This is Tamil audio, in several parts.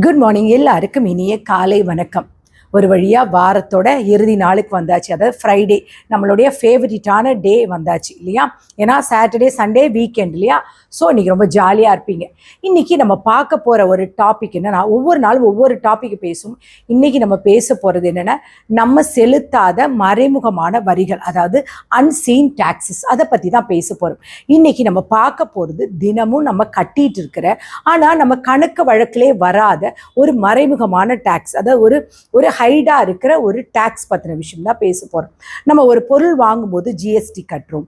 Good morning. எல்லாருக்கும் இனிய காலை வணக்கம். ஒரு வழியாக வாரத்தோட இறுதி நாளுக்கு வந்தாச்சு. அதாவது ஃப்ரைடே நம்மளுடைய ஃபேவரட்டான டே வந்தாச்சு இல்லையா? ஏன்னா சாட்டர்டே சண்டே வீக்கெண்ட் இல்லையா? ஸோ இன்றைக்கி ரொம்ப ஜாலியாக இருப்பீங்க. இன்றைக்கி நம்ம பார்க்க போகிற ஒரு டாபிக் என்னென்னா, ஒவ்வொரு நாளும் ஒவ்வொரு டாபிக் பேசும். இன்றைக்கி நம்ம பேச போகிறது என்னென்னா, நம்ம செலுத்தாத மறைமுகமான வரிகள், அதாவது அன்சீன் டாக்ஸஸ், அதை பற்றி தான் பேச போகிறோம். இன்றைக்கி நம்ம பார்க்க போகிறது தினமும் நம்ம கட்டிகிட்டு இருக்கிற ஆனால் நம்ம கணக்கு வழக்கிலே வராத ஒரு மறைமுகமான டேக்ஸ், அதாவது ஒரு ஹைடாக இருக்கிற ஒரு டேக்ஸ் பற்றின விஷயம் தான் பேச போகிறோம். நம்ம ஒரு பொருள் வாங்கும்போது ஜிஎஸ்டி கட்டுறோம்,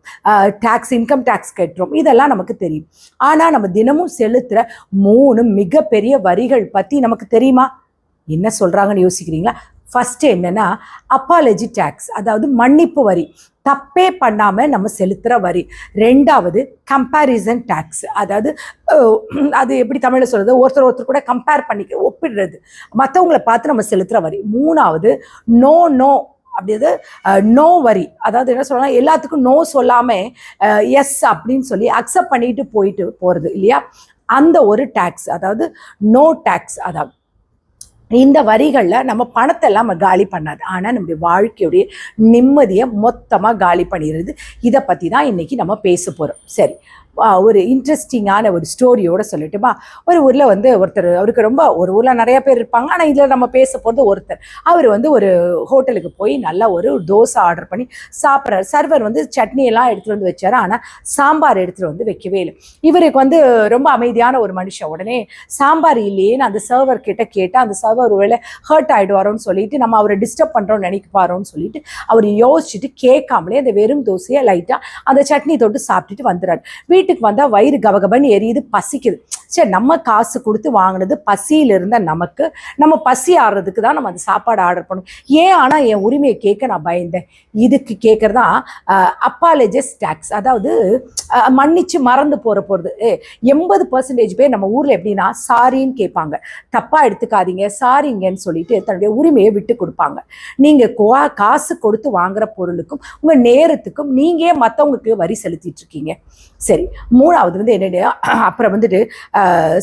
டேக்ஸ், இன்கம் டேக்ஸ் கட்டுறோம், இதெல்லாம் நமக்கு தெரியும். ஆனால் நம்ம தினமும் செலுத்துகிற 3 மிகப்பெரிய வரிகள் பற்றி நமக்கு தெரியுமா? என்ன சொல்கிறாங்கன்னு யோசிக்கிறீங்களா? ஃபஸ்ட்டு என்னென்னா அப்பாலஜி டேக்ஸ், அதாவது மன்னிப்பு வரி, தப்பே பண்ணாமல் நம்ம செலுத்துகிற வரி. 2வது கம்பேரிசன் டேக்ஸ், அதாவது அது எப்படி தமிழில் சொல்கிறது, ஒருத்தர் கூட கம்பேர் பண்ணிக்க ஒப்பிடுறது, மற்றவங்களை பார்த்து நம்ம செலுத்துகிற வரி. 3வது நோ அப்படிது நோ வரி, அதாவது என்ன சொல்லலாம், எல்லாத்துக்கும் நோ சொல்லாமல் எஸ் அப்படின்னு சொல்லி அக்செப்ட் பண்ணிட்டு போயிட்டு போகிறது இல்லையா? அந்த ஒரு டேக்ஸ், அதாவது நோ டேக்ஸ். அதாவது இந்த வரிகளில் நம்ம பணத்தை எல்லாம் நம்ம காலி பண்ணாது, ஆனால் நம்முடைய வாழ்க்கையுடைய நிம்மதியை மொத்தமாக காலி பண்ணிடுறது. இதை பற்றி தான் இன்றைக்கி நம்ம பேச போகிறோம். சரி, ஒரு இன்ட்ரெஸ்டிங்கான ஒரு ஸ்டோரியோடு சொல்லட்டுமா? ஒரு ஊரில் ஒருத்தர், அவருக்கு ரொம்ப, ஒரு ஊரில் நிறைய பேர் இருப்பாங்க, ஆனால் இதில் நம்ம பேச போகிறது ஒருத்தர். அவர் ஒரு ஹோட்டலுக்கு போய் நல்லா ஒரு தோசை ஆர்டர் பண்ணி சாப்பிட்றாரு. சர்வர் சட்னி எல்லாம் எடுத்துகிட்டு வந்து வச்சார், ஆனால் சாம்பார் எடுத்துகிட்டு வந்து வைக்கவே இல்லை. இவருக்கு ரொம்ப அமைதியான ஒரு மனுஷன். உடனே சாம்பார் இல்லையேன்னு அந்த சர்வர் கிட்ட கேட்டால், அந்த சர்வர் ஒருவேளை ஹர்ட் ஆகிடுவாரோன்னு சொல்லிட்டு, நம்ம அவரை டிஸ்டர்ப் பண்ணுறோன்னு நினைப்பாரோன்னு சொல்லிட்டு அவர் யோசிச்சுட்டு கேட்காமலே அந்த வெறும் தோசையை லைட்டாக அந்த சட்னி தொட்டு சாப்பிட்டுட்டு வந்துடுறாரு. வீட்டுக்கு வந்தால் வயிறு கபகபன்னு எரியுது, பசிக்குது. சரி, நம்ம காசு கொடுத்து வாங்கினது பசியில் இருந்த நமக்கு, நம்ம பசி ஆடுறதுக்கு தான் நம்ம அந்த சாப்பாடு ஆர்டர் பண்ணணும். ஏன் ஆனால் என் உரிமையை கேட்க நான் பயந்தேன். இதுக்கு கேட்குறதான் அப்பாலஜஸ் டேக்ஸ், அதாவது மன்னிச்சு மறந்து போகிறது. 80% பேர் நம்ம ஊரில் எப்படின்னா சாரின்னு கேட்பாங்க, தப்பாக எடுத்துக்காதீங்க சாரிங்கன்னு சொல்லிட்டு தன்னுடைய உரிமையை விட்டு கொடுப்பாங்க. நீங்கள் காசு கொடுத்து வாங்குற பொருளுக்கும் உங்கள் நேரத்துக்கும் நீங்கள் மற்றவங்களுக்கு வரி செலுத்திட்டு இருக்கீங்க. சரி, 3வது என்னென்ன, அப்புறம்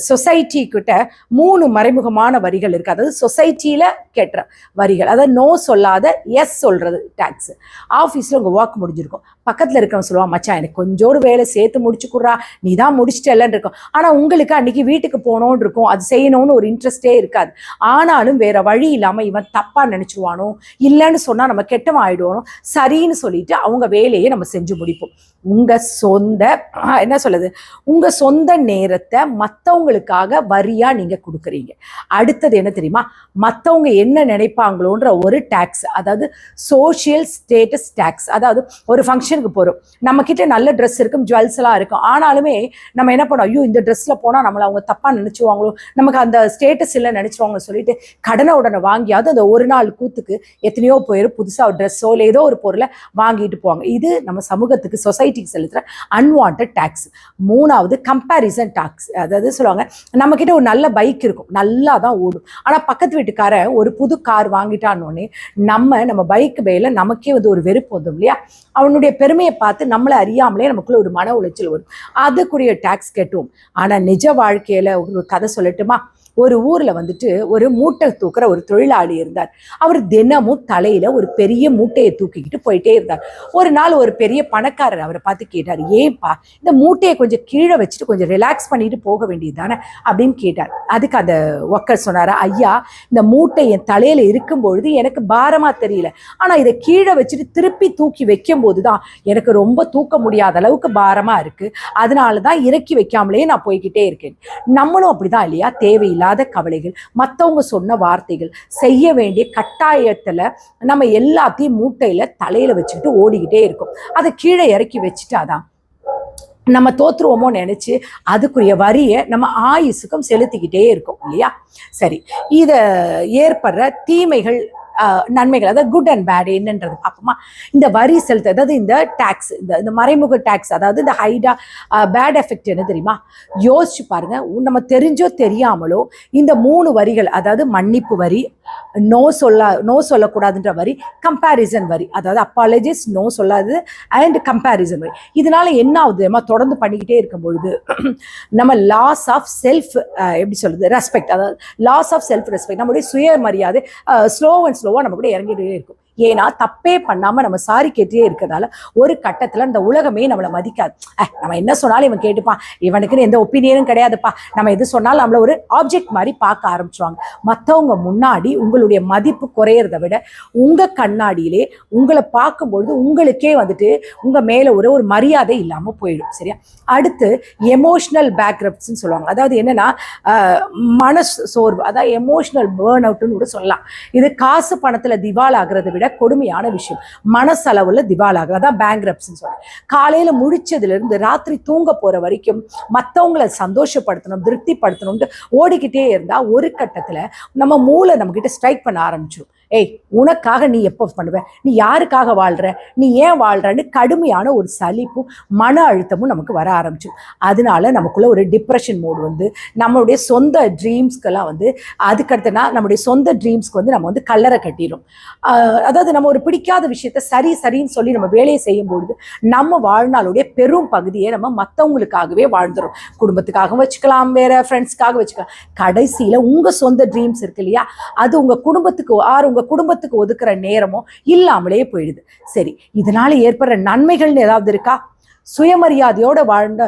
சொசைட்டி கிட்ட 3 மறைமுகமான வரிகள் இருக்குது. அதாவது சொசைட்டியில் கேட்டுற வரிகள், அதாவது நோ சொல்லாத எஸ் சொல்கிறது டேக்ஸ். ஆஃபீஸில் உங்கள் ஒர்க் முடிஞ்சிருக்கும், பக்கத்தில் இருக்கிறவங்க சொல்லுவாங்க, மச்சான் எனக்கு கொஞ்சோடு வேலை சேர்த்து முடிச்சுக்குறா, நீ தான் முடிச்சிட்டலன்னு இருக்கும். ஆனால் உங்களுக்கு அன்றைக்கி வீட்டுக்கு போகணுன்னு இருக்கும், அது செய்யணும்னு ஒரு இன்ட்ரெஸ்டே இருக்காது. ஆனாலும் வேறு வழி இல்லாமல் இவன் தப்பாக நினச்சிடுவானோ, இல்லைன்னு சொன்னால் நம்ம கெட்டவன் ஆகிடுவானோ, சரின்னு சொல்லிட்டு அவங்க வேலையை நம்ம செஞ்சு முடிப்போம். உங்கள் சொந்த உங்கள் சொந்த நேரத்தை மற்றவங்களுக்காக வரியாக நீங்கள் கொடுக்குறீங்க. அடுத்தது என்ன தெரியுமா? மற்றவங்க என்ன நினைப்பாங்களோன்ற ஒரு டேக்ஸ், அதாவது சோஷியல் ஸ்டேட்டஸ் டேக்ஸ். அதாவது ஒரு ஃபங்க்ஷனுக்கு போகிறோம், நம்மக்கிட்ட நல்ல ட்ரெஸ் இருக்கும், ஜுவல்ஸ் எல்லாம் இருக்கும், ஆனாலுமே நம்ம என்ன பண்ணோம், ஐயோ இந்த ட்ரெஸ்ஸில் போனால் நம்மளை அவங்க தப்பாக நினச்சிவாங்களோ, நமக்கு அந்த ஸ்டேட்டஸ் இல்லை நினச்சிவாங்கன்னு சொல்லிட்டு உடனே வாங்கியாவது அந்த ஒரு நாள் கூத்துக்கு எத்தனையோ பேர் புதுசாக ஒரு ட்ரெஸ்ஸோ இல்லை ஏதோ ஒரு பொருளை வாங்கிட்டு போவாங்க. இது நம்ம சமூகத்துக்கு, சொசைட்டிக்கு செலுத்துகிற அன்வான்ட் டேக்ஸ். 3வது கம்பேரிசன் டாக்ஸ், அதாவது சொல்லுவாங்க, நம்மக்கிட்ட ஒரு நல்ல பைக் இருக்கும், நல்லா தான் ஓடும், ஆனால் பக்கத்து வீட்டுக்காரன் ஒரு புது கார் வாங்கிட்டான்னொடனே நம்ம பைக்கு மேலே நமக்கே ஒரு வெறுப்பு வந்துடும் இல்லையா? அவனுடைய பெருமையை பார்த்து நம்மளை அறியாமலே நமக்குள்ள ஒரு மன உளைச்சல் வரும், அதுக்குரிய டேக்ஸ் கட்டுவோம். ஆனால் நிஜ வாழ்க்கையில் ஒரு கதை சொல்லட்டுமா? ஒரு ஊரில் ஒரு மூட்டை தூக்குற ஒரு தொழிலாளி இருந்தார். அவர் தினமும் தலையில் ஒரு பெரிய மூட்டையை தூக்கிக்கிட்டு போயிட்டே இருந்தார். ஒரு நாள் ஒரு பெரிய பணக்காரர் அவரை பார்த்து கேட்டார், ஏன்பா இந்த மூட்டையை கொஞ்சம் கீழே வச்சுட்டு கொஞ்சம் ரிலாக்ஸ் பண்ணிட்டு போக வேண்டியது தானே அப்படின்னு கேட்டார். அதுக்கு அந்த ஒர்க்கர் சொன்னார், ஐயா இந்த மூட்டை என் தலையில் இருக்கும்பொழுது எனக்கு பாரமாக தெரியல, ஆனால் இதை கீழே வச்சுட்டு திருப்பி தூக்கி வைக்கும் போது தான் எனக்கு ரொம்ப தூக்க முடியாத அளவுக்கு பாரமாக இருக்குது, அதனால தான் இறக்கி வைக்காமலே நான் போய்கிட்டே இருக்கேன். நம்மளும் அப்படிதான் இல்லையா? தேவையில்லை கவலைகள், மற்றவங்க சொன்ன வார்த்தைகள், செய்ய வேண்டிய கட்டாயத்தில் நம்ம எல்லாத்தையும் மூட்டையில தலையில வச்சுக்கிட்டு ஓடிக்கிட்டே இருக்கும். அதை கீழே இறக்கி வச்சுட்டாதான் நம்ம தோற்றுருவோமோ நினைச்சு அதுக்குரிய வரியை நம்ம ஆயுசுக்கும் செலுத்திக்கிட்டே இருக்கோம் இல்லையா? சரி, இதை ஏற்படுற தீமைகள் நன்மைகள், அதாவது குட் அண்ட் பேட் என்னன்றது பார்ப்போமா. இந்த வரி செலுத்த, அதாவது இந்த டேக்ஸ், இந்த மறைமுக டேக்ஸ், அதாவது இந்த ஹைடா பேட் எஃபெக்ட் என்ன தெரியுமா? யோசிச்சு பாருங்க. நம்ம தெரிஞ்சோ தெரியாமலோ இந்த 3 வரிகள், அதாவது மன்னிப்பு வரி, நோ சொல்லக்கூடாதுன்ற வரி, கம்பேரிசன் வரி, அதாவது அப்பாலஜிஸ், நோ சொல்லாது, அண்ட் கம்பேரிசன் வரி. இதனால என்ன ஆகுது? நம்ம தொடர்ந்து பண்ணிக்கிட்டே இருக்கும் பொழுது நம்ம லாஸ் ஆஃப் செல்ஃப், எப்படி சொல்றது, ரெஸ்பெக்ட், அதாவது லாஸ் ஆஃப் செல்ஃப் ரெஸ்பெக்ட், நம்மளுடைய சுயமரியாதை ஸ்லோவா நம்ம கூட இறங்கிட்டே இருக்கும். ஏன்னா தப்பே பண்ணாம நம்ம சாரி கேட்டே இருக்கிறதால ஒரு கட்டத்துல இந்த உலகமே நம்மளை மதிக்காது. நம்ம என்ன சொன்னாலும் இவன் கேட்டுப்பான், இவனுக்குன்னு எந்த ஒப்பீனியனும் கிடையாதுப்பா, நம்ம எது சொன்னாலும் நம்மள ஒரு ஆப்ஜெக்ட் மாதிரி பார்க்க ஆரம்பிச்சுவாங்க. மற்றவங்க முன்னாடி உங்களுடைய மதிப்பு குறையிறத விட உங்க கண்ணாடியிலே உங்களை பார்க்கும்பொழுது உங்களுக்கே வந்துட்டு உங்க மேல ஒரு மரியாதை இல்லாம போயிடும். சரியா? அடுத்து எமோஷனல் பேக்ரப்ட்ஸ்ன்னு சொல்லுவாங்க. அதாவது என்னன்னா மன சோர்வு, அதாவது எமோஷனல் பேர்ன் அவுட்னு கூட சொல்லலாம். இது காசு பணத்துல திவால் ஆகிறத விட கொடுமையான விஷயம். மனசளவுல திவால் ஆகுது, அதான் பேங்க்ரப்ட்ஸ்ன்னு சொல்றேன். காலையில முழிச்சதுல இருந்து ராத்திரி தூங்க போற வரைக்கும் மற்றவங்களை சந்தோஷப்படுத்தணும், திருப்திப்படுத்தணும்னு ஓடிக்கிட்டே இருந்தா ஒரு கட்டத்துல நம்ம மூளை நம்ம கிட்ட ஸ்ட்ரைக் பண்ண ஆரம்பிச்சிடும். ஏய், உனக்காக நீ எப்போ பண்ணுவ, நீ யாருக்காக வாழ்ற, நீ ஏன் வாழ்றன்னு கடுமையான ஒரு சலிப்பும் மன அழுத்தமும் நமக்கு வர ஆரம்பிச்சிடும். அதனால நமக்குள்ள ஒரு டிப்ரெஷன் மோடு வந்து நம்மளுடைய சொந்த ட்ரீம்ஸ்க்கெல்லாம் வந்து அதுக்கடுத்தனா நம்முடைய சொந்த ட்ரீம்ஸ்க்கு வந்து நம்ம வந்து கல்லறை கட்டிடும். அதாவது நம்ம ஒரு பிடிக்காத விஷயத்த சரின்னு சொல்லி நம்ம வேலையை செய்யும் பொழுது நம்ம வாழ்நாளுடைய பெரும் பகுதியை நம்ம மற்றவங்களுக்காகவே வாழ்ந்துடும். குடும்பத்துக்காக வச்சுக்கலாம், வேற ஃப்ரெண்ட்ஸ்க்காக வச்சுக்கலாம். கடைசியில உங்க சொந்த ட்ரீம்ஸ் இருக்கு இல்லையா, அது உங்க குடும்பத்துக்கு ஒதுக்குற நேரமோ இல்லாமலே போயிடுது. சரி, இதனால ஏற்படுற நன்மைகள்னு ஏதாவது இருக்கா? சுயமரியாதையோட வாழ்ந்த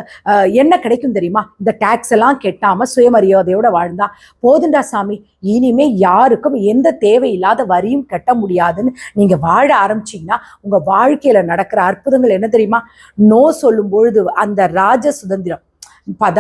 என்ன கிடைக்கும் தெரியுமா? இந்த டாக்ஸ் எல்லாம் கெட்டாம சுயமரியாதையோட வாழ்ந்தா போதுண்டா சாமி, இனிமே யாருக்கும் எந்த தேவையில்லாத வரியும் கட்ட முடியாதுன்னு நீங்க வாழ ஆரம்பிச்சீங்கன்னா உங்க வாழ்க்கையில நடக்கிற அற்புதங்கள் என்ன தெரியுமா? நோ சொல்லும் பொழுது அந்த ராஜ சுதந்திரம்,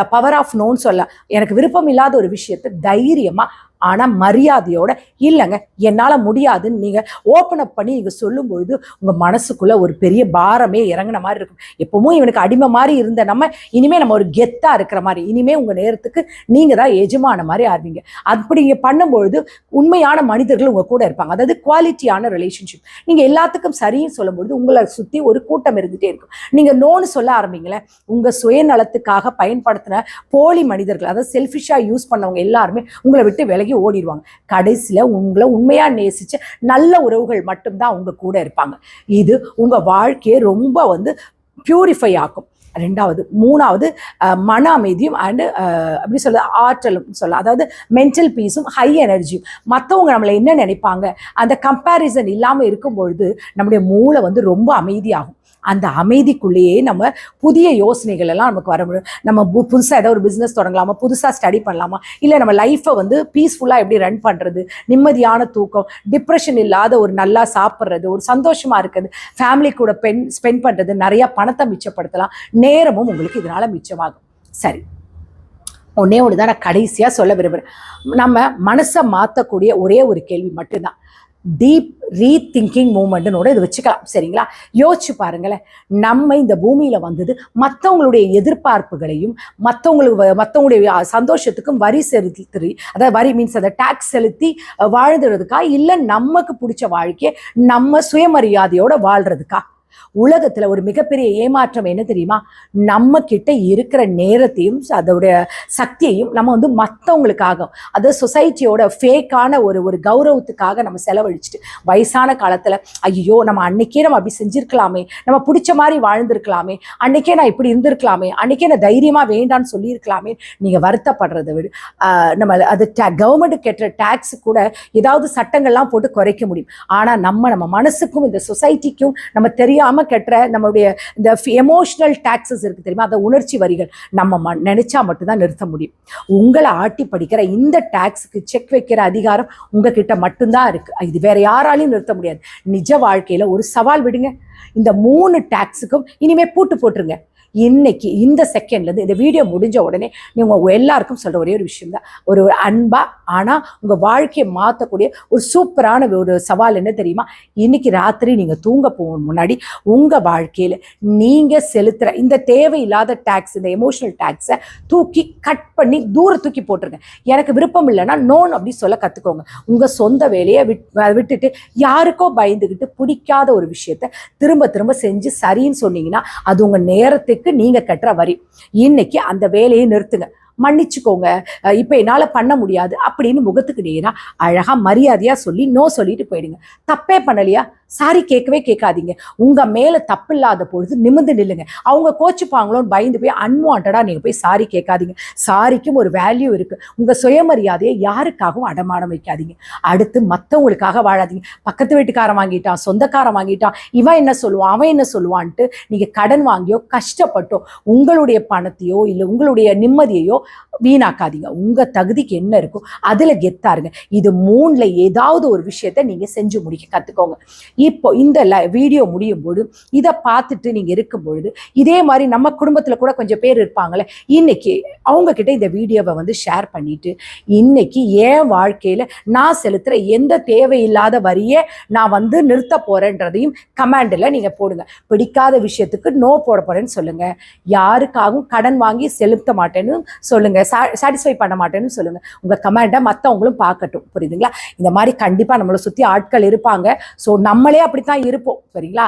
த பவர் ஆஃப் நோன்னு சொல்ல, எனக்கு விருப்பம் இல்லாத ஒரு விஷயத்தை தைரியமா ஆனால் மரியாதையோட இல்லைங்க என்னால் முடியாதுன்னு நீங்கள் ஓப்பன் அப் பண்ணி நீங்கள் சொல்லும் பொழுது உங்கள் மனசுக்குள்ளே ஒரு பெரிய பாரமே இறங்கின மாதிரி இருக்கும். எப்பவும் இவனுக்கு அடிமை மாதிரி இருந்த நம்ம இனிமேல் நம்ம ஒரு கெத்தாக இருக்கிற மாதிரி, இனிமேல் உங்கள் நேரத்துக்கு நீங்கள் தான் எஜமான மாதிரி ஆடுவீங்க. அப்படி பண்ணும்பொழுது உண்மையான மனிதர்கள் உங்கள் கூட இருப்பாங்க. அதாவது குவாலிட்டியான ரிலேஷன்ஷிப். நீங்கள் எல்லாத்துக்கும் சரின்னு சொல்லும்பொழுது உங்களை சுற்றி ஒரு கூட்டம் இருந்துகிட்டே இருக்கும். நீங்கள் நோன்னு சொல்ல ஆரம்பிங்களேன், உங்கள் சுயநலத்துக்காக பயன்படுத்தின போலி மனிதர்கள், அதாவது செல்ஃபிஷாக யூஸ் பண்ணவங்க எல்லாருமே உங்களை விட்டு விலகி ஓடிடுவாங்க. கடைசியில உங்களை உண்மையா நேசிச்ச நல்ல உறவுகள் மட்டும்தான் உங்க கூட இருப்பாங்க. இது உங்க வாழ்க்கையை ரொம்ப வந்து பியூரிஃபை ஆக்கும். மூணாவது மன அமைதியும் அண்டு அப்படி சொல்ல ஆற்றலும் சொல்ல, அதாவது மென்டல் பீஸும் ஹை எனர்ஜியும். மற்றவங்க நம்மளை என்ன நினைப்பாங்க அந்த கம்பேரிசன் இல்லாமல் இருக்கும் பொழுது நம்முடைய மூளை வந்து ரொம்ப அமைதியாகும். அந்த அமைதிக்குள்ளேயே நம்ம புதிய யோசனைகள் எல்லாம் நமக்கு வர முடியும். நம்ம புதுசாக ஏதாவது ஒரு பிஸ்னஸ் தொடங்கலாமா, புதுசாக ஸ்டடி பண்ணலாமா, இல்லை நம்ம லைஃப்பை வந்து பீஸ்ஃபுல்லாக எப்படி ரன் பண்ணுறது, நிம்மதியான தூக்கம், டிப்ரெஷன் இல்லாத ஒரு நல்லா சாப்பிட்றது, ஒரு சந்தோஷமாக இருக்கிறது, ஃபேமிலி கூட ஸ்பெண்ட் பண்ணுறது, நிறையா பணத்தை மிச்சப்படுத்தலாம், நேரமும் உங்களுக்கு இதனால் மிச்சமாகும். சரி, ஒன்னே ஒன்று தான் நான் கடைசியாக சொல்ல விரும்புகிறேன். நம்ம மனசை மாற்றக்கூடிய ஒரே ஒரு கேள்வி மட்டும்தான், டீப் ரீதிங்கிங் மூமெண்ட்னோட இது வச்சுக்கலாம். சரிங்களா? யோசிச்சு பாருங்களேன், நம்ம இந்த பூமியில வந்தது மற்றவங்களுடைய எதிர்பார்ப்புகளையும் மற்றவங்களுடைய சந்தோஷத்துக்கும் வரி செலுத்தி, அதாவது வரி மீன்ஸ் அதை டாக்ஸ் செலுத்தி வாழ்ந்துறதுக்கா, இல்லை நமக்கு பிடிச்ச வாழ்க்கையை நம்ம சுயமரியாதையோட வாழ்றதுக்கா? உலகத்துல ஒரு மிகப்பெரிய ஏமாற்றம் என்ன தெரியுமா? நம்ம கிட்ட இருக்கிற நேரத்தையும் அதோடைய சக்தியையும் நம்ம வந்து மற்றவங்களுக்காக, அது சொசைட்டியோட ஃபேக்கான ஒரு கௌரவத்துக்காக நம்ம செலவழிச்சுட்டு வயசான காலத்துல ஐயோ நம்ம அன்னைக்கே நம்ம அப்படி செஞ்சிருக்கலாமே, நம்ம பிடிச்ச மாதிரி வாழ்ந்திருக்கலாமே, அன்னைக்கே நான் இப்படி இருந்திருக்கலாமே, அன்னைக்கே நான் தைரியமா வேண்டான்னு சொல்லியிருக்கலாமே நீங்க வருத்தப்படுறதை விட நம்ம அது கவர்மெண்ட் கெட்டுற டாக்ஸ் கூட ஏதாவது சட்டங்கள்லாம் போட்டு குறைக்க முடியும். ஆனா நம்ம மனசுக்கும் இந்த சொசைட்டிக்கும் நம்ம தெரியாம கெட்டுற நம்மளுடைய இந்த எமோஷனல் டாக்ஸஸ் இருக்கு தெரியுமா, அந்த உணர்ச்சி வரிகள் நம்ம நினைச்சா மட்டும்தான் நிறுத்த முடியும். உங்களை ஆட்டி படிக்கிற இந்த டாக்ஸுக்கு செக் வைக்கிற அதிகாரம் உங்ககிட்ட மட்டும்தான் இருக்கு. இது வேற யாராலையும் நிறுத்த முடியாது. நிஜ வாழ்க்கையில ஒரு சவால் விடுங்க, இந்த 3 டாக்ஸுக்கும் இனிமே பூட்டு போட்டுருங்க. இன்னைக்கு இந்த செகண்ட்லேருந்து இந்த வீடியோ முடிஞ்ச உடனே நீங்கள் எல்லாருக்கும் சொல்கிற ஒரே ஒரு விஷயம் தான், ஒரு அன்பா ஆனால் உங்கள் வாழ்க்கையை மாற்றக்கூடிய ஒரு சூப்பரான ஒரு சவால் என்ன தெரியுமா? இன்னைக்கு ராத்திரி நீங்கள் தூங்க போகும் முன்னாடி உங்கள் வாழ்க்கையில் நீங்கள் செலுத்துகிற இந்த தேவையில்லாத டேக்ஸ், இந்த எமோஷனல் டேக்ஸை தூக்கி கட் பண்ணி தூரத்தூக்கி போட்டுருங்க. எனக்கு விருப்பம் இல்லைன்னா நோன் அப்படி சொல்ல கற்றுக்கோங்க. உங்கள் சொந்த வேலையை விட்டுட்டு யாருக்கோ பயந்துக்கிட்டு பிடிக்காத ஒரு விஷயத்த திரும்ப திரும்ப செஞ்சு சரின்னு சொன்னீங்கன்னா அது உங்கள் நேரத்துக்கு நீங்கள் கட்டுற வரி. இன்னைக்கு அந்த வேலையை நிறுத்துங்க. மன்னிச்சுக்கோங்க, இப்போ என்னால் பண்ண முடியாது அப்படின்னு முகத்துக்கு நேராக அழகாக மரியாதையாக சொல்லி நோ சொல்லிட்டு போயிடுங்க. தப்பே பண்ணலையா, சாரி கேட்கவே கேட்காதீங்க. உங்கள் மேலே தப்பு இல்லாத பொழுது நிமிர்ந்து நில்லுங்க. அவங்க கோச்சுப்பாங்களோன்னு பயந்து போய் அன்வான்டாக நீங்கள் போய் சாரி கேட்காதீங்க. சாரிக்கும் ஒரு வேல்யூ இருக்குது. உங்கள் சுயமரியாதையை யாருக்காகவும் அடமானம் வைக்காதீங்க. அடுத்து மற்றவங்களுக்காக வாழாதீங்க. பக்கத்து வீட்டுக்காரன் வாங்கிட்டான், சொந்தக்காரன் வாங்கிட்டான், இவன் என்ன சொல்லுவான், அவன் என்ன சொல்லுவான்ட்டு நீங்கள் கடன் வாங்கியோ கஷ்டப்பட்டோ உங்களுடைய பணத்தையோ இல்லை உங்களுடைய நிம்மதியையோ வீணாக்காதீங்க. உங்கள் தகுதிக்கு என்ன இருக்கோ அதில் கெத்தாருங்க. இது 3ல் ஏதாவது ஒரு விஷயத்த நீங்கள் செஞ்சு முடிக்க கற்றுக்கோங்க. இப்போ இந்த வீடியோ முடியும் பொழுது இதை பார்த்துட்டு நீங்கள் இருக்கும் பொழுது இதே மாதிரி நம்ம குடும்பத்தில் கூட கொஞ்சம் பேர் இருப்பாங்களே, இன்னைக்கு அவங்கக்கிட்ட இந்த வீடியோவை வந்து ஷேர் பண்ணிட்டு இன்னைக்கு என் வாழ்க்கையில் நான் செலுத்துகிற எந்த தேவையில்லாத வரியை நான் வந்து நிறுத்த போகிறேன்றதையும் கமெண்டில் நீங்கள் போடுங்க. பிடிக்காத விஷயத்துக்கு நோ போட போகிறேன்னு சொல்லுங்கள். யாருக்காகவும் கடன் வாங்கி செலுத்த மாட்டேன்னு சொல்லுங்கள். சாட்டிஸ்ஃபை பண்ண மாட்டேன்னு சொல்லுங்கள். உங்கள் கமெண்ட்டை மற்றவங்களும் பார்க்கட்டும். புரியுதுங்களா? இந்த மாதிரி கண்டிப்பாக நம்மளை சுற்றி ஆட்கள் இருப்பாங்க. ஸோ நம்மளே அப்படித்தான் இருப்போம். சரிங்களா?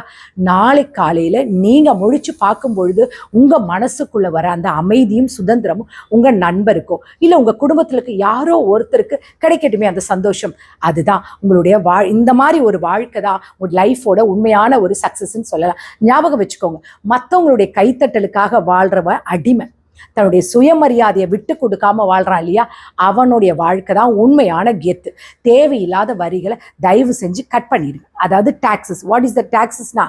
நாளை காலையில் நீங்கள் முழிச்சு பார்க்கும் பொழுது உங்கள் மனசுக்குள்ளே வர அந்த அமைதியும் சுதந்திரமும் உங்கள் நண்பருக்கோ இல்லை உங்கள் குடும்பத்தில் இருக்க யாரோ ஒருத்தருக்கு கிடைக்கட்டுமே அந்த சந்தோஷம். அதுதான் உங்களுடைய இந்த மாதிரி ஒரு வாழ்க்கை தான் உங்கள் லைஃபோட உண்மையான ஒரு சக்ஸஸ்ன்னு சொல்லலாம். ஞாபகம் வச்சுக்கோங்க, மற்றவங்களுடைய கைத்தட்டலுக்காக வாழ்கிறவன் அடிமை. தன்னுடைய சுயமரியாதையை விட்டு கொடுக்காம வாழ்றான் இல்லையா, அவனுடைய வாழ்க்கை தான் உண்மையான கெத்து. தேவையில்லாத வரிகளை தயவு செஞ்சு கட் பண்ணிடுங்க. அதாவது டாக்ஸஸ். வாட் இஸ் த டாக்ஸஸ்னா,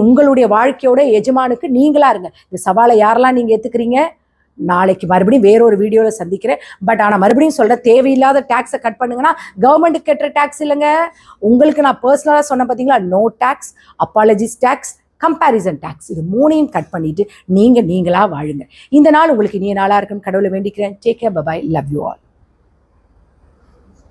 உங்களுடைய வாழ்க்கையோட எஜமானுக்கு நீங்களா இருங்க. இந்த சவாலை யாரெல்லாம் நீங்கள் ஏற்றுக்கிறீங்க? நாளைக்கு மறுபடியும் வேறொரு வீடியோவில் சந்திக்கிறேன். பட் ஆனால் மறுபடியும் சொல்கிற தேவையில்லாத டேக்ஸை கட் பண்ணுங்கன்னா கவர்மெண்ட்டுக்கு கட்டுற டேக்ஸ் இல்லைங்க. உங்களுக்கு நான் பர்சனலாக சொன்னேன் பார்த்தீங்களா, no tags, apologies tags, comparison tags. இது 3ஐயும் கட் பண்ணிவிட்டு நீங்களாக வாழுங்க. இந்த நாள் உங்களுக்கு இனிய நாளாக இருக்குன்னு கடவுளை வேண்டிக்கிறேன். Take care, bye, love you all.